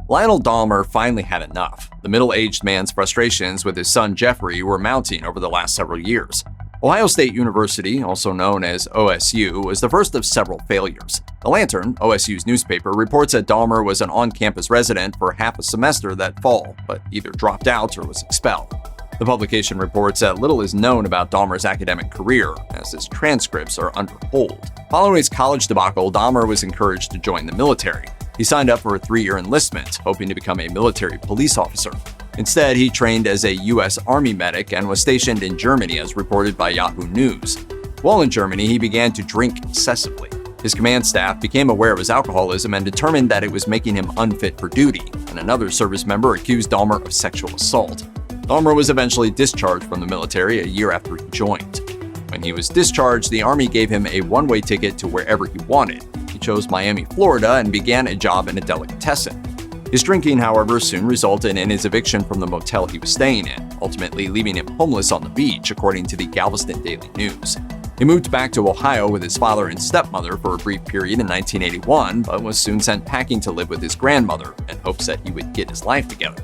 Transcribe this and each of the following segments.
Lionel Dahmer finally had enough. The middle-aged man's frustrations with his son Jeffrey were mounting over the last several years. Ohio State University, also known as OSU, was the first of several failures. The Lantern, OSU's newspaper, reports that Dahmer was an on-campus resident for half a semester that fall, but either dropped out or was expelled. The publication reports that little is known about Dahmer's academic career, as his transcripts are under hold. Following his college debacle, Dahmer was encouraged to join the military. He signed up for a 3-year enlistment, hoping to become a military police officer. Instead, he trained as a U.S. Army medic and was stationed in Germany, as reported by Yahoo News. While in Germany, he began to drink excessively. His command staff became aware of his alcoholism and determined that it was making him unfit for duty, and another service member accused Dahmer of sexual assault. Dahmer was eventually discharged from the military a year after he joined. When he was discharged, the Army gave him a one-way ticket to wherever he wanted. He chose Miami, Florida, and began a job in a delicatessen. His drinking, however, soon resulted in his eviction from the motel he was staying in, ultimately leaving him homeless on the beach, according to the Galveston Daily News. He moved back to Ohio with his father and stepmother for a brief period in 1981, but was soon sent packing to live with his grandmother in hopes that he would get his life together.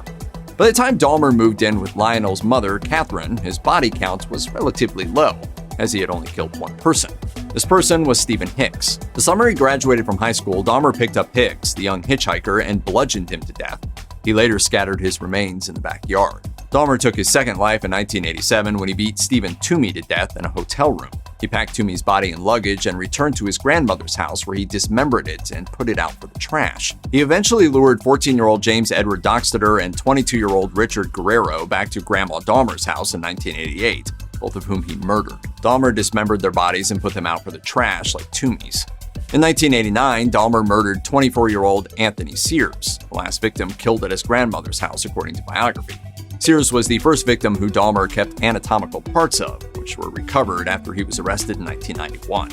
By the time Dahmer moved in with Lionel's mother, Catherine, his body count was relatively low, as he had only killed one person. This person was Stephen Hicks. The summer he graduated from high school, Dahmer picked up Hicks, the young hitchhiker, and bludgeoned him to death. He later scattered his remains in the backyard. Dahmer took his second life in 1987 when he beat Stephen Toomey to death in a hotel room. He packed Toomey's body in luggage and returned to his grandmother's house, where he dismembered it and put it out for the trash. He eventually lured 14-year-old James Edward Dockstader and 22-year-old Richard Guerrero back to Grandma Dahmer's house in 1988, both of whom he murdered. Dahmer dismembered their bodies and put them out for the trash like Toomey's. In 1989, Dahmer murdered 24-year-old Anthony Sears, the last victim killed at his grandmother's house, according to biography. Sears was the first victim who Dahmer kept anatomical parts of, which were recovered after he was arrested in 1991.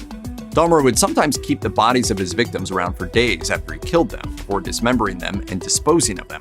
Dahmer would sometimes keep the bodies of his victims around for days after he killed them, before dismembering them and disposing of them.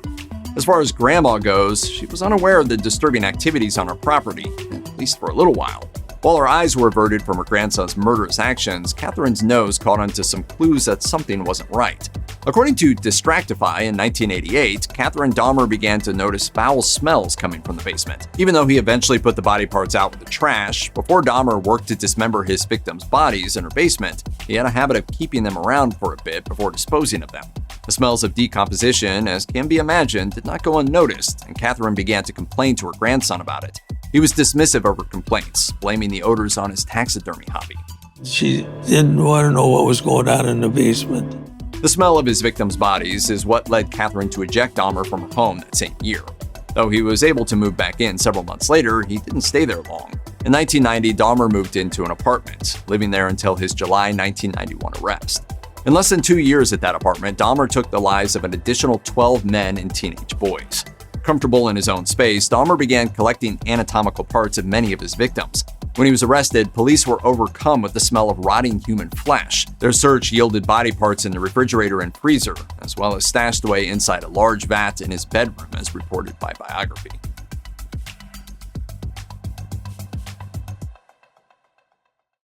As far as Grandma goes, she was unaware of the disturbing activities on her property, at least for a little while. While her eyes were averted from her grandson's murderous actions, Catherine's nose caught onto some clues that something wasn't right. According to Distractify in 1988, Catherine Dahmer began to notice foul smells coming from the basement. Even though he eventually put the body parts out with the trash, before Dahmer worked to dismember his victims' bodies in her basement, he had a habit of keeping them around for a bit before disposing of them. The smells of decomposition, as can be imagined, did not go unnoticed, and Catherine began to complain to her grandson about it. He was dismissive of her complaints, blaming the odors on his taxidermy hobby. She didn't want to know what was going on in the basement. The smell of his victims' bodies is what led Catherine to eject Dahmer from her home that same year. Though he was able to move back in several months later, he didn't stay there long. In 1990, Dahmer moved into an apartment, living there until his July 1991 arrest. In less than 2 years at that apartment, Dahmer took the lives of an additional 12 men and teenage boys. Comfortable in his own space, Dahmer began collecting anatomical parts of many of his victims. When he was arrested, police were overcome with the smell of rotting human flesh. Their search yielded body parts in the refrigerator and freezer, as well as stashed away inside a large vat in his bedroom, as reported by biography.